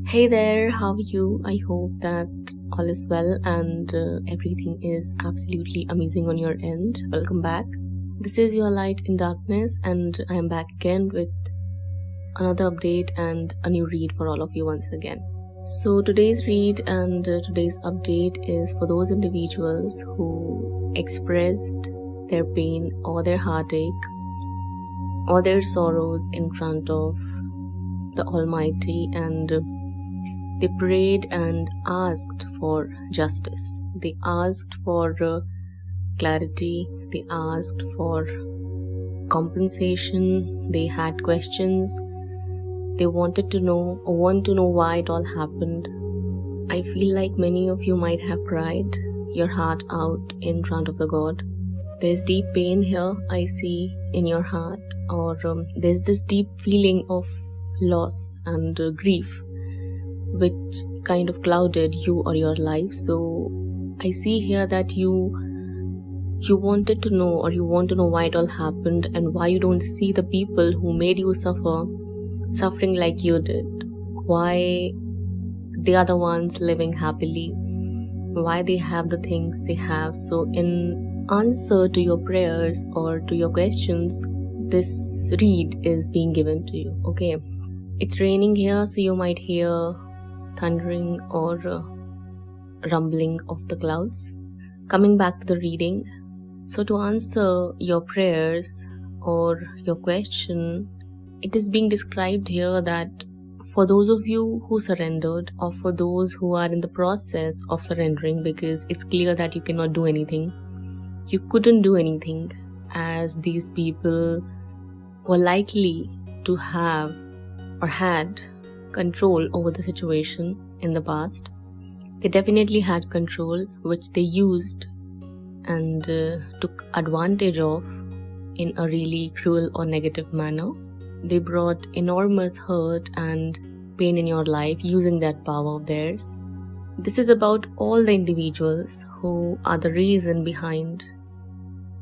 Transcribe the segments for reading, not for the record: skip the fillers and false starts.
Hey there, how are you? I hope that all is well and everything is absolutely amazing on your end. Welcome back. This is your light in darkness, and I am back again with another update and a new read for all of you once again. So today's read and today's update is for those individuals who expressed their pain or their heartache or their sorrows in front of the Almighty, and they prayed and asked for justice. They asked for clarity. They asked for compensation. They had questions. They wanted to know or want to know why it all happened. I feel like many of you might have cried your heart out in front of the God. There's deep pain here, I see, in your heart, or there's this deep feeling of loss and grief which kind of clouded you or your life. So I see here that you wanted to know, or you want to know why it all happened and why you don't see the people who made you suffering like you did, why they are the ones living happily, why they have the things they have. So in answer to your prayers or to your questions, this read is being given to you. Okay, it's raining here, so you might hear thundering or rumbling of the clouds. Coming back to the reading, so to answer your prayers or your question, it is being described here that for those of you who surrendered, or for those who are in the process of surrendering, because it's clear that you cannot do anything, you couldn't do anything, as these people were likely to have or had control over the situation in the past. They definitely had control, which they used and took advantage of in a really cruel or negative manner. They brought enormous hurt and pain in your life using that power of theirs. This is about all the individuals who are the reason behind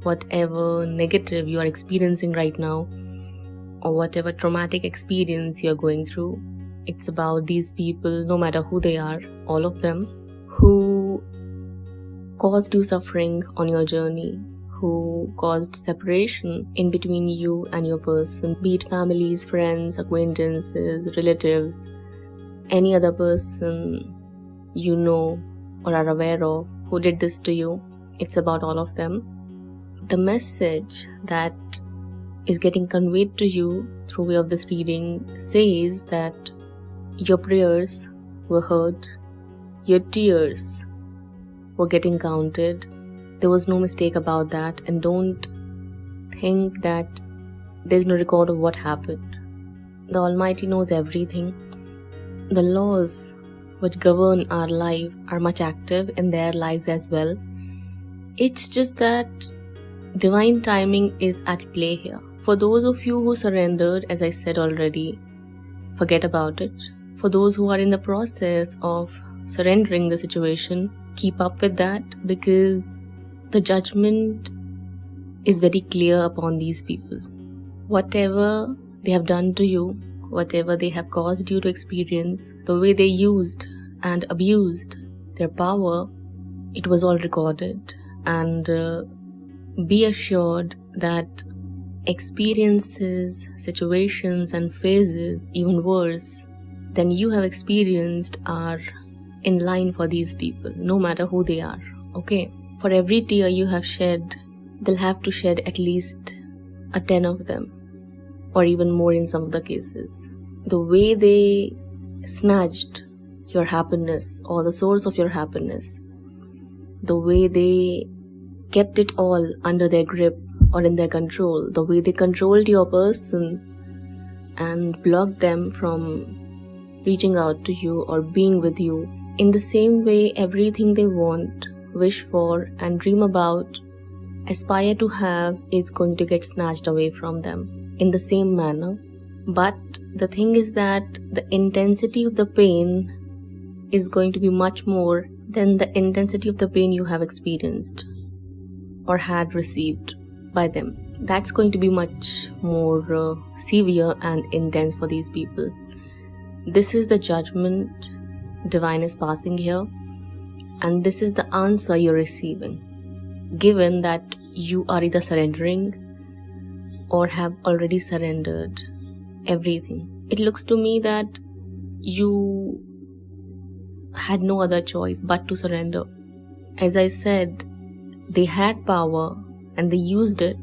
whatever negative you are experiencing right now, or whatever traumatic experience you're going through. It's about these people, no matter who they are, all of them, who caused you suffering on your journey, who caused separation in between you and your person, be it families, friends, acquaintances, relatives, any other person you know or are aware of who did this to you. It's about all of them. The message that is getting conveyed to you through way of this reading says that your prayers were heard, your tears were getting counted. There was no mistake about that, and don't think that there's no record of what happened. The Almighty knows everything. The laws which govern our life are much active in their lives as well. It's just that divine timing is at play here. For those of you who surrendered, as I said already, forget about it. For those who are in the process of surrendering the situation, keep up with that, because the judgment is very clear upon these people. Whatever they have done to you, whatever they have caused you to experience, the way they used and abused their power, it was all recorded. And be assured that experiences, situations and phases even worse than you have experienced are in line for these people, no matter who they are. Okay, for every tear you have shed, they'll have to shed at least 10 of them, or even more in some of the cases. The way they snatched your happiness or the source of your happiness, the way they kept it all under their grip or in their control, the way they controlled your person and blocked them from reaching out to you or being with you. In the same way, everything they want, wish for and dream about, aspire to have, is going to get snatched away from them in the same manner. But the thing is that the intensity of the pain is going to be much more than the intensity of the pain you have experienced or had received by them. That's going to be much more severe and intense for these people. This is the judgment divine is passing here, and this is the answer you're receiving, given that you are either surrendering or have already surrendered everything. It looks to me that you had no other choice but to surrender. As I said, they had power and they used it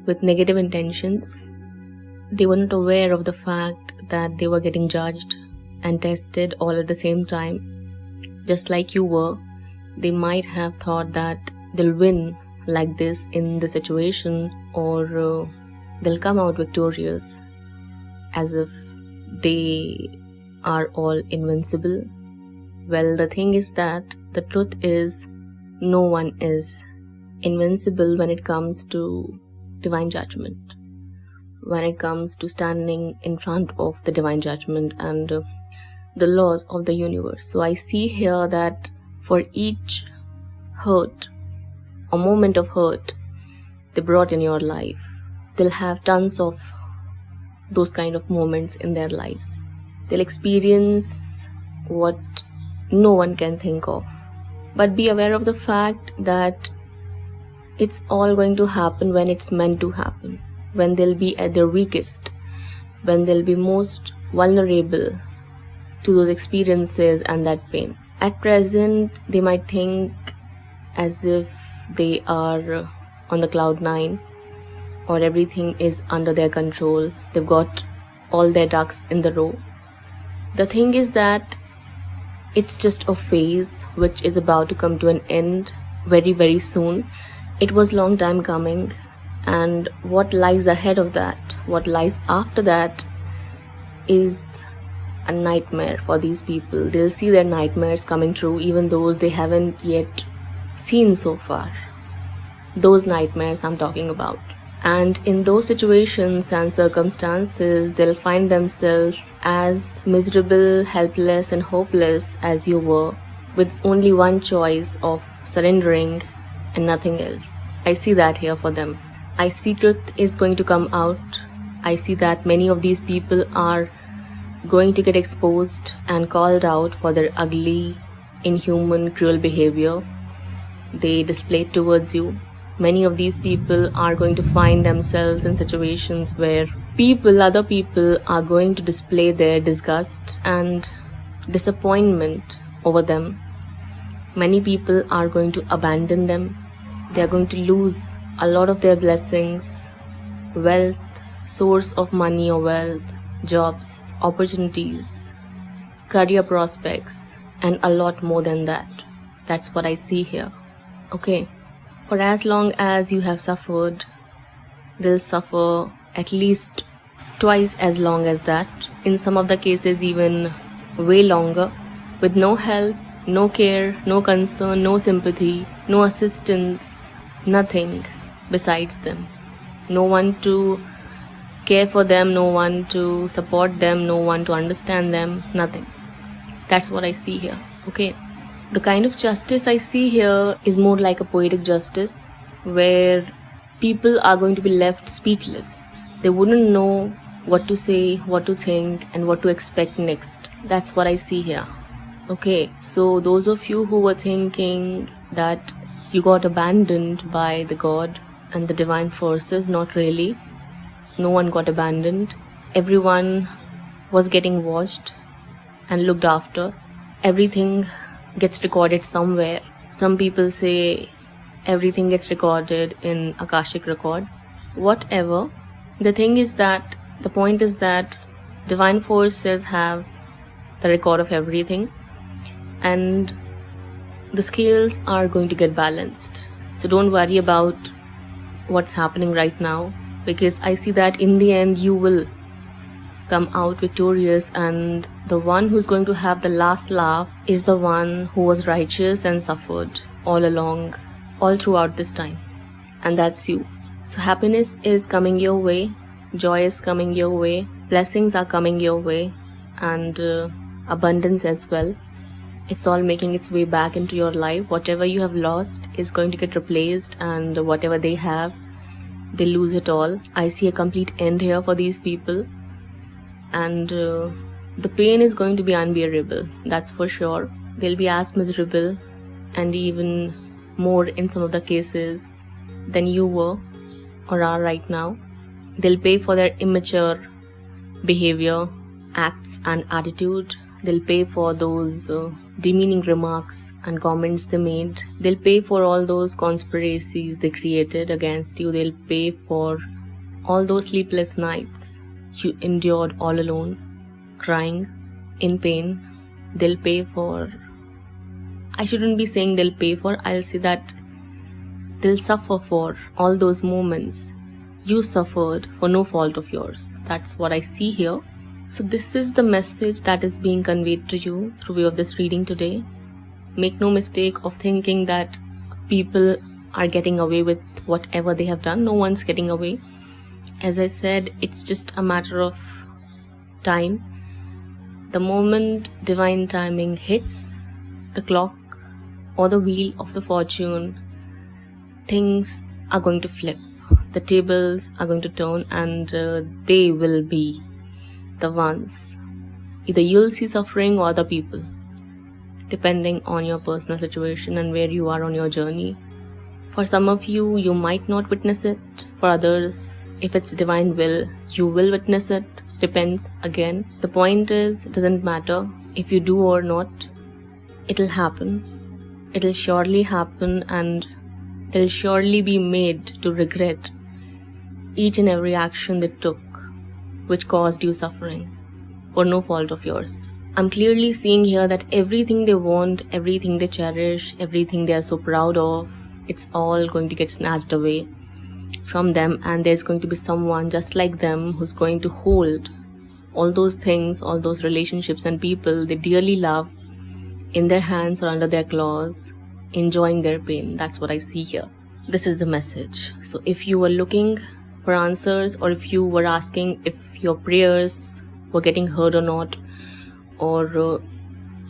with negative intentions. They were not aware of the fact that they were getting judged and tested all at the same time. Just like you were, they might have thought that they'll win like this in the situation, or they'll come out victorious as if they are all invincible. Well, the thing is that the truth is no one is invincible when it comes to divine judgment, when it comes to standing in front of the divine judgment and the laws of the universe. So I see here that for each hurt or moment of hurt they brought in your life, they'll have tons of those kind of moments in their lives. They'll experience what no one can think of. But be aware of the fact that it's all going to happen when it's meant to happen, when they'll be at their weakest, when they'll be most vulnerable to those experiences and that pain. At present, they might think as if they are on the cloud 9, or everything is under their control. They've got all their ducks in the row. The thing is that it's just a phase which is about to come to an end very, very soon. It was a long time coming, and what lies ahead of that, what lies after that, is a nightmare for these people. They'll see their nightmares coming true, even those they haven't yet seen so far. Those nightmares I'm talking about. And in those situations and circumstances, they'll find themselves as miserable, helpless and hopeless as you were, with only one choice of surrendering and nothing else. I see that here for them. I see truth is going to come out. I see that many of these people are going to get exposed and called out for their ugly, inhuman, cruel behavior they displayed towards you. Many of these people are going to find themselves in situations where other people are going to display their disgust and disappointment over them. Many people are going to abandon them. They are going to lose a lot of their blessings, wealth, source of money or wealth, jobs, opportunities, career prospects, and a lot more than that. That's what I see here. Okay. For as long as you have suffered, they'll suffer at least twice as long as that. In some of the cases, even way longer, with no help, no care, no concern, no sympathy, no assistance, nothing besides them. No one to care for them, no one to support them, no one to understand them, nothing. That's what I see here. Okay. The kind of justice I see here is more like a poetic justice, where people are going to be left speechless. They wouldn't know what to say, what to think, and what to expect next. That's what I see here. Okay, so those of you who were thinking that you got abandoned by the God and the divine forces, not really. No one got abandoned. Everyone was getting watched and looked after. Everything gets recorded somewhere. Some people say everything gets recorded in Akashic records. Whatever. The thing is that, the point is that divine forces have the record of everything, and the scales are going to get balanced. So don't worry about what's happening right now, because I see that in the end you will come out victorious, and the one who's going to have the last laugh is the one who was righteous and suffered all along, all throughout this time, and that's you. So happiness is coming your way, joy is coming your way, blessings are coming your way, and abundance as well. It's all making its way back into your life. Whatever you have lost is going to get replaced, and whatever they have, they lose it all. I see a complete end here for these people, and The pain is going to be unbearable, that's for sure. They'll be as miserable and even more in some of the cases than you were or are right now. They'll pay for their immature behavior, acts and attitude. They'll pay for those demeaning remarks and comments they made. They'll pay for all those conspiracies they created against you. They'll pay for all those sleepless nights you endured all alone, crying, in pain. They'll pay for, I shouldn't be saying they'll pay for, I'll say that they'll suffer for all those moments you suffered for no fault of yours. That's what I see here. So this is the message that is being conveyed to you through way of this reading today. Make no mistake of thinking that people are getting away with whatever they have done. No one's getting away. As I said, it's just a matter of time. The moment divine timing hits the clock or the wheel of the fortune, things are going to flip. The tables are going to turn, and they will be the ones. Either you'll see suffering or other people, depending on your personal situation and where you are on your journey. For some of you, you might not witness it. For others, if it's divine will, you will witness it. Depends again. The point is, it doesn't matter if you do or not. It'll happen. It'll surely happen, and they'll surely be made to regret each and every action they took which caused you suffering for no fault of yours. I'm clearly seeing here that everything they want, everything they cherish, everything they are so proud of, it's all going to get snatched away from them, and there's going to be someone just like them who's going to hold all those things, all those relationships and people they dearly love in their hands or under their claws, enjoying their pain. That's what I see here. This is the message. So if you were looking for answers, or if you were asking if your prayers were getting heard or not, or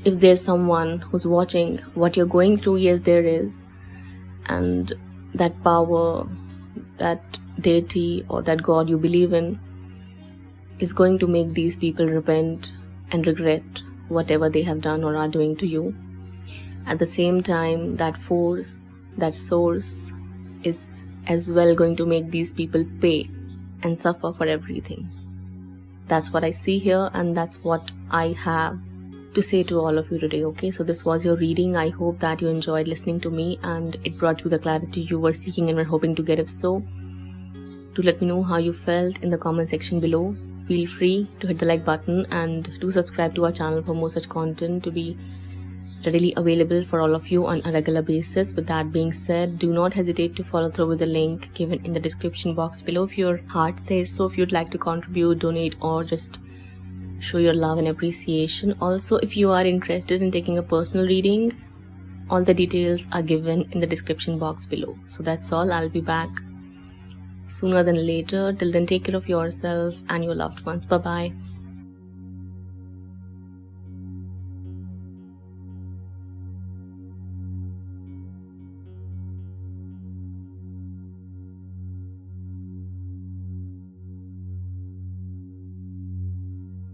if there's someone who's watching what you're going through, yes, there is. And that power, that deity or that God you believe in is going to make these people repent and regret whatever they have done or are doing to you. At the same time, that force, that source is as well going to make these people pay and suffer for everything. That's what I see here, and that's what I have to say to all of you today. Okay, so this was your reading. I hope that you enjoyed listening to me and it brought you the clarity you were seeking and were hoping to get. If so, do let me know how you felt in the comment section below. Feel free to hit the like button and do subscribe to our channel for more such content to be readily available for all of you on a regular basis. With that being said, do not hesitate to follow through with the link given in the description box below if your heart says so, if you'd like to contribute, donate, or just show your love and appreciation. Also, if you are interested in taking a personal reading, all the details are given in the description box below. So that's all. I'll be back sooner than later. Till then, take care of yourself and your loved ones. Bye bye.